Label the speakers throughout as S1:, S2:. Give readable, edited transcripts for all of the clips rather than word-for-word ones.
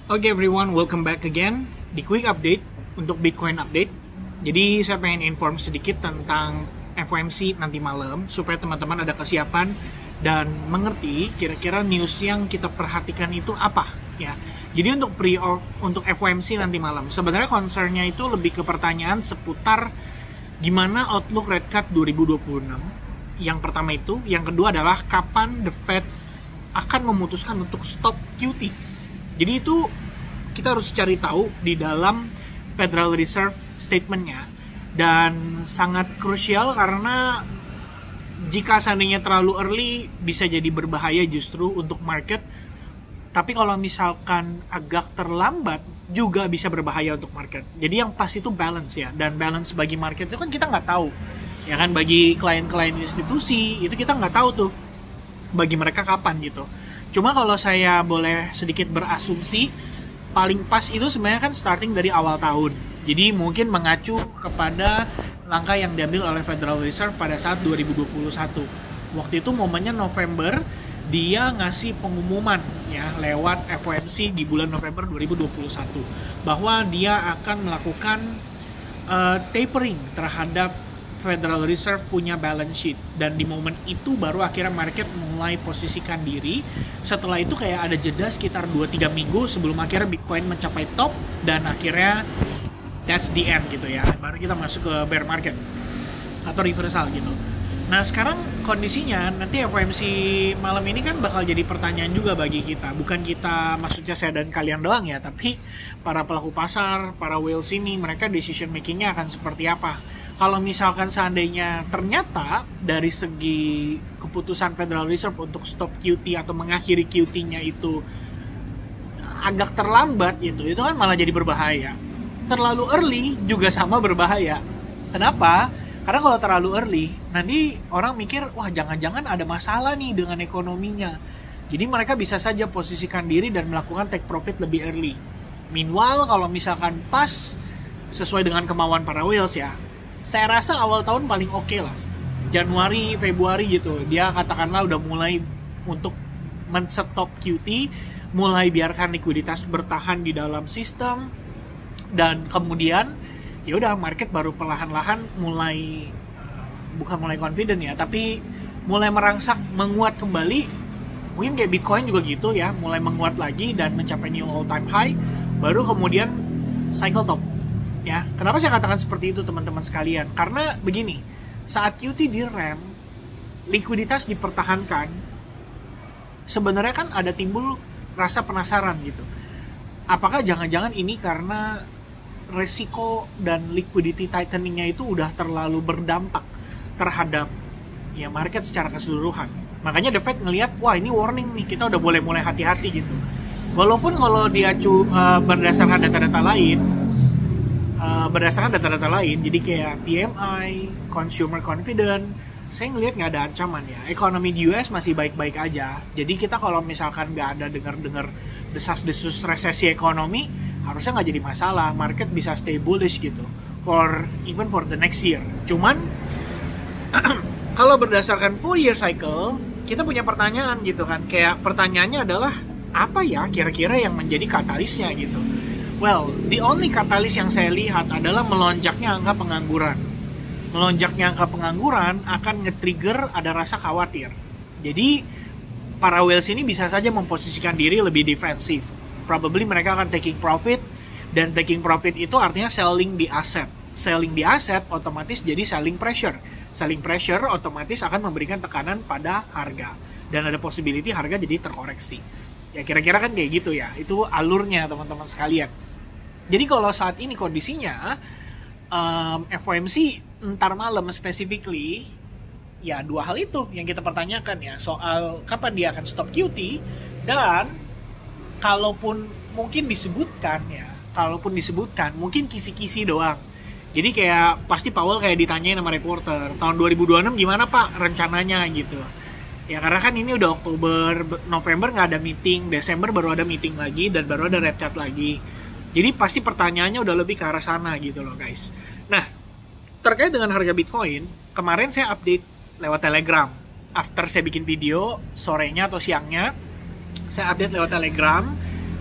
S1: Oke everyone, welcome back again di Quick Update untuk Bitcoin Update. Jadi saya pengen inform sedikit tentang FOMC nanti malam supaya teman-teman ada kesiapan dan mengerti kira-kira news yang kita perhatikan itu apa ya. Jadi untuk FOMC nanti malam sebenarnya concernnya itu lebih ke pertanyaan seputar gimana outlook rate cut 2026. Yang pertama itu, yang kedua adalah kapan the Fed akan memutuskan untuk stop QT. Jadi itu kita harus cari tahu di dalam Federal Reserve statement-nya, dan sangat krusial karena jika seandainya terlalu early bisa jadi berbahaya justru untuk market, tapi kalau misalkan agak terlambat juga bisa berbahaya untuk market. Jadi yang pas itu balance ya, dan balance bagi market itu kan kita nggak tahu ya kan, bagi klien-klien institusi itu kita nggak tahu tuh bagi mereka kapan gitu. Cuma kalau saya boleh sedikit berasumsi, paling pas itu sebenarnya kan starting dari awal tahun. Jadi mungkin mengacu kepada langkah yang diambil oleh Federal Reserve pada saat 2021. Waktu itu momennya November, dia ngasih pengumuman ya lewat FOMC di bulan November 2021 bahwa dia akan melakukan tapering terhadap Federal Reserve punya balance sheet, dan di momen itu baru akhirnya market mulai posisikan diri. Setelah itu kayak ada jeda sekitar 2-3 minggu sebelum akhirnya Bitcoin mencapai top, dan akhirnya that's the end gitu ya, baru kita masuk ke bear market atau reversal gitu. Nah sekarang kondisinya nanti FOMC malam ini kan bakal jadi pertanyaan juga bagi kita. Bukan kita, maksudnya saya dan kalian doang ya, tapi para pelaku pasar, para whales ini, mereka decision makingnya akan seperti apa. Kalau misalkan seandainya ternyata dari segi keputusan Federal Reserve untuk stop QT atau mengakhiri QT-nya itu agak terlambat gitu, itu kan malah jadi berbahaya. Terlalu early juga sama berbahaya. Kenapa? Karena kalau terlalu early, nanti orang mikir, wah jangan-jangan ada masalah nih dengan ekonominya. Jadi mereka bisa saja posisikan diri dan melakukan take profit lebih early. Meanwhile, kalau misalkan pas sesuai dengan kemauan para whales ya, saya rasa awal tahun paling oke lah. Januari, Februari gitu, dia katakanlah udah mulai untuk men-stop QT, mulai biarkan likuiditas bertahan di dalam sistem, dan kemudian ya udah market baru perlahan-lahan mulai, bukan mulai confident ya, tapi mulai merangsek menguat kembali. Mungkin kayak Bitcoin juga gitu ya, mulai menguat lagi dan mencapai new all time high, baru kemudian cycle top ya. Kenapa saya katakan seperti itu teman-teman sekalian? Karena begini, saat QT direm, likuiditas dipertahankan, sebenarnya kan ada timbul rasa penasaran gitu. Apakah jangan-jangan ini karena resiko dan liquidity tightening-nya itu udah terlalu berdampak terhadap ya market secara keseluruhan. Makanya The Fed ngelihat, wah ini warning nih, kita udah boleh mulai hati-hati gitu. Walaupun kalau dia berdasarkan data-data lain, jadi kayak PMI, consumer confidence, saya ngelihat nggak ada ancaman ya. Ekonomi di US masih baik-baik aja. Jadi kita kalau misalkan nggak ada dengar-dengar desas-desus resesi ekonomi, harusnya nggak jadi masalah. Market bisa stay bullish gitu even for the next year. Cuman kalau berdasarkan full year cycle, kita punya pertanyaan gitu kan. Kayak pertanyaannya adalah apa ya kira-kira yang menjadi katalisnya gitu. Well, the only katalis yang saya lihat adalah melonjaknya angka pengangguran. Melonjaknya angka pengangguran akan nge-trigger ada rasa khawatir. Jadi para whales ini bisa saja memposisikan diri lebih defensif. Probably mereka akan taking profit, dan taking profit itu artinya selling di aset. Selling di aset otomatis jadi selling pressure. Selling pressure otomatis akan memberikan tekanan pada harga, dan ada possibility harga jadi terkoreksi. Ya kira-kira kan kayak gitu ya. Itu alurnya teman-teman sekalian. Jadi kalau saat ini kondisinya FOMC ntar malam specifically, ya dua hal itu yang kita pertanyakan ya, soal kapan dia akan stop QT, dan kalaupun disebutkan mungkin kisi-kisi doang. Jadi kayak pasti Powell kayak ditanyain sama reporter, tahun 2026 gimana Pak rencananya gitu. Ya karena kan ini udah Oktober, November nggak ada meeting, Desember baru ada meeting lagi, dan baru ada rate cut lagi. Jadi pasti pertanyaannya udah lebih ke arah sana gitu loh guys. Nah, terkait dengan harga Bitcoin, kemarin saya update lewat Telegram. After saya bikin video, sorenya atau siangnya, saya update lewat Telegram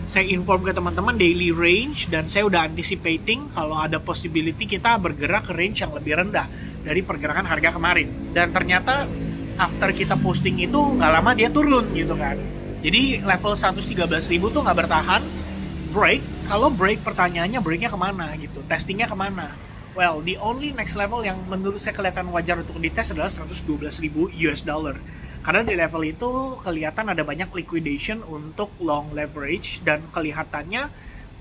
S1: saya inform ke teman-teman daily range, dan saya udah anticipating kalau ada possibility kita bergerak ke range yang lebih rendah dari pergerakan harga kemarin. Dan ternyata after kita posting itu nggak lama dia turun gitu kan. Jadi level 113.000 tuh nggak bertahan, break. Kalau break, pertanyaannya breaknya kemana gitu, testingnya kemana? Well, the only next level yang menurut saya kelihatan wajar untuk dites adalah 112.000 US dollar. Karena di level itu kelihatan ada banyak liquidation untuk long leverage dan kelihatannya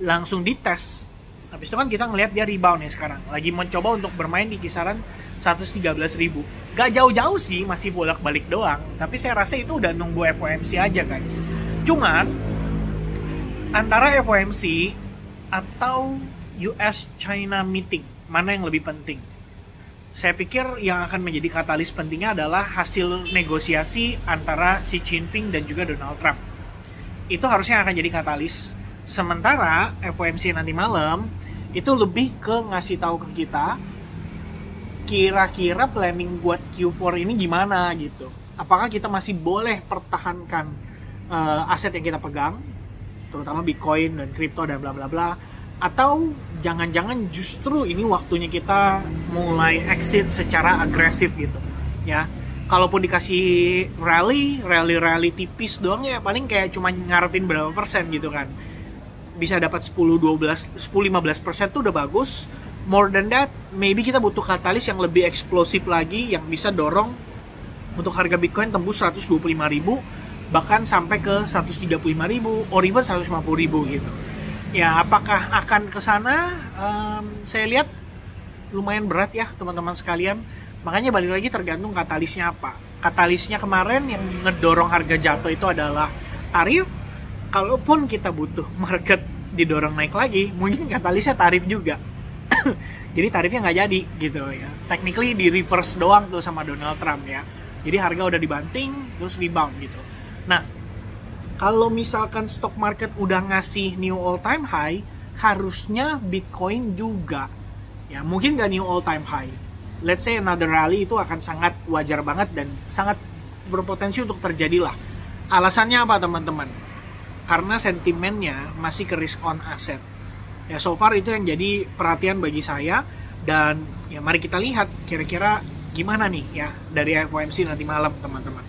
S1: langsung dites. Habis itu kan kita ngelihat dia rebound nih sekarang. Lagi mencoba untuk bermain di kisaran 113.000. Gak jauh-jauh sih, masih bolak-balik doang. Tapi saya rasa itu udah nunggu FOMC aja guys. Cuman antara FOMC atau US-China meeting, mana yang lebih penting? Saya pikir yang akan menjadi katalis pentingnya adalah hasil negosiasi antara Xi Jinping dan juga Donald Trump. Itu harusnya akan jadi katalis. Sementara FOMC nanti malam itu lebih ke ngasih tahu ke kita kira-kira planning buat Q4 ini gimana gitu. Apakah kita masih boleh pertahankan aset yang kita pegang, terutama Bitcoin dan kripto dan bla bla bla, atau jangan-jangan justru ini waktunya kita mulai exit secara agresif gitu ya. Kalaupun dikasih rally tipis doang ya paling kayak cuma ngarepin berapa persen gitu kan. Bisa dapat 10-15% tuh udah bagus. More than that, maybe kita butuh katalis yang lebih eksplosif lagi yang bisa dorong untuk harga Bitcoin tembus 125.000 bahkan sampai ke 135.000 or even 150.000 gitu. Ya, apakah akan ke sana? Saya lihat lumayan berat ya teman-teman sekalian. Makanya balik lagi tergantung katalisnya apa. Katalisnya kemarin yang ngedorong harga jatuh itu adalah tarif. Kalaupun kita butuh market didorong naik lagi, mungkin katalisnya tarif juga. Jadi tarifnya nggak jadi gitu ya. Technically di reverse doang tuh sama Donald Trump ya. Jadi harga udah dibanting terus rebound gitu. Nah, kalau misalkan stock market udah ngasih new all time high, harusnya Bitcoin juga ya, mungkin nggak new all time high. Let's say another rally itu akan sangat wajar banget dan sangat berpotensi untuk terjadi lah. Alasannya apa teman-teman? Karena sentimennya masih ke risk on asset. Ya so far itu yang jadi perhatian bagi saya, dan ya mari kita lihat kira-kira gimana nih ya dari FOMC nanti malam teman-teman.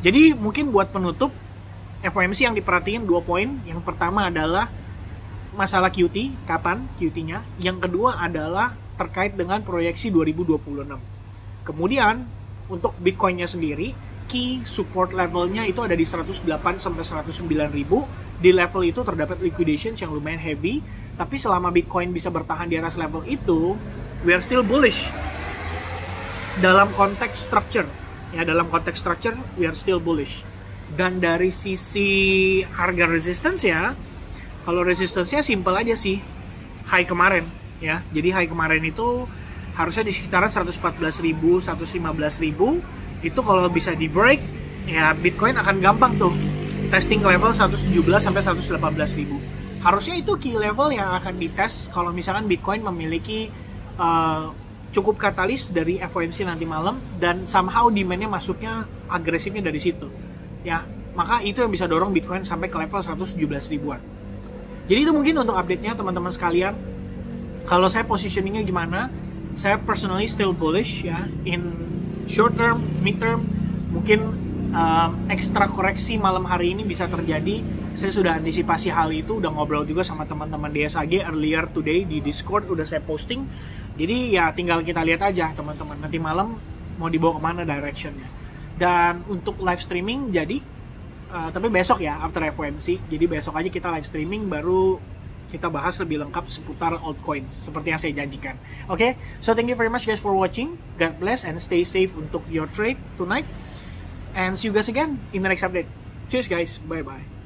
S1: Jadi mungkin buat penutup, FOMC yang diperhatiin 2 poin. Yang pertama adalah masalah QT, kapan QT-nya. Yang kedua adalah terkait dengan proyeksi 2026. Kemudian untuk Bitcoin-nya sendiri, key support levelnya itu ada di 108 sampai 109 ribu. Di level itu terdapat liquidation yang lumayan heavy. Tapi selama Bitcoin bisa bertahan di atas level itu, we are still bullish. Dalam konteks structure, ya dalam konteks structure, we are still bullish. Dan dari sisi harga resistance ya, kalau resistance-nya simple aja sih, high kemarin ya. Jadi high kemarin itu harusnya di sekitaran 114.000, 115.000. Itu kalau bisa di break, ya Bitcoin akan gampang tuh testing level 117 sampai 118.000. Harusnya itu key level yang akan dites kalau misalkan Bitcoin memiliki cukup katalis dari FOMC nanti malam dan somehow demand-nya masuknya agresifnya dari situ. Ya, maka itu yang bisa dorong Bitcoin sampai ke level 117 ribuan. Jadi itu mungkin untuk update-nya teman-teman sekalian. Kalau saya positioning-nya gimana? Saya personally still bullish ya. In short term, mid term, mungkin ekstra koreksi malam hari ini bisa terjadi. Saya sudah antisipasi hal itu, udah ngobrol juga sama teman-teman DSAG earlier today di Discord, udah saya posting. Jadi ya tinggal kita lihat aja teman-teman, nanti malam mau dibawa kemana directionnya. Dan untuk live streaming jadi, tapi besok ya after FOMC, jadi besok aja kita live streaming baru kita bahas lebih lengkap seputar altcoins seperti yang saya janjikan. Oke, so thank you very much guys for watching. God bless and stay safe untuk your trade tonight. And see you guys again in the next update. Cheers guys, bye bye.